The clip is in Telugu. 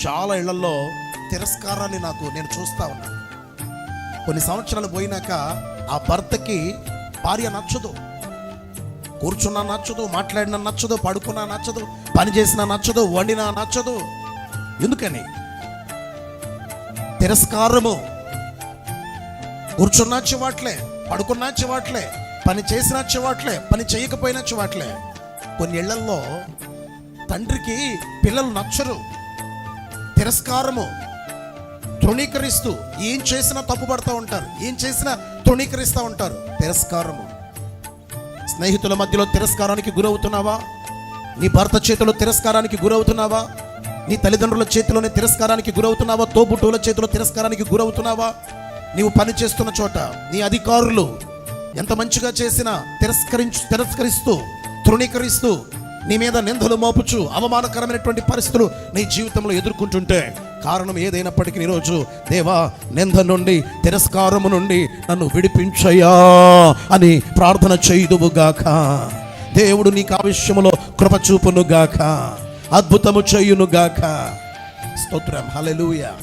చాలా ఇళ్లలో తిరస్కారాన్ని నేను చూస్తా ఉన్నాను. కొన్ని సంవత్సరాలు పోయినాక ఆ భర్తకి భార్య నచ్చదు, కూర్చున్నా నచ్చదు, మాట్లాడినా నచ్చదు, పడుకున్నా నచ్చదు, పని చేసినా నచ్చదు, వండినా నచ్చదు. ఎందుకని? తిరస్కారము. కూర్చున్నా చివాట్లే, పడుకున్నా చివాట్లే, పని చేసినా చివాట్లే, పని చేయకపోయినా చివాట్లే. కొన్ని ఇళ్లల్లో తండ్రికి పిల్లలు నచ్చరు. తిరస్కారము, తృణీకరిస్తూ ఏం చేసినా తప్పుపడతా ఉంటారు, ఏం చేసినా తృణీకరిస్తూ ఉంటారు. తిరస్కారము. స్నేహితుల మధ్యలో తిరస్కారానికి గురవుతున్నావా? నీ భర్త చేతిలో తిరస్కారానికి గురవుతున్నావా? నీ తల్లిదండ్రుల చేతిలోనే తిరస్కారానికి గురవుతున్నావా? తోబుట్టువుల చేతిలో తిరస్కారానికి గురవుతున్నావా? నీవు పని చేస్తున్న చోట నీ అధికారులు ఎంత మంచిగా చేసినా తిరస్కరిస్తూ తృణీకరిస్తూ నీ మీద నిందలు మోపుచు అవమానకరమైనటువంటి పరిస్థితులు నీ జీవితంలో ఎదుర్కొంటుంటే కారణం ఏదైనప్పటికీ ఈరోజు దేవా, నింద నుండి తిరస్కారము నుండి నన్ను విడిపించయ్యా అని ప్రార్థన చేయుదువుగాక. దేవుడు నీకు ఆ విషయంలో కృప చూపునుగాక, అద్భుతము చేయునుగాక. స్తోత్రం. హల్లెలూయా.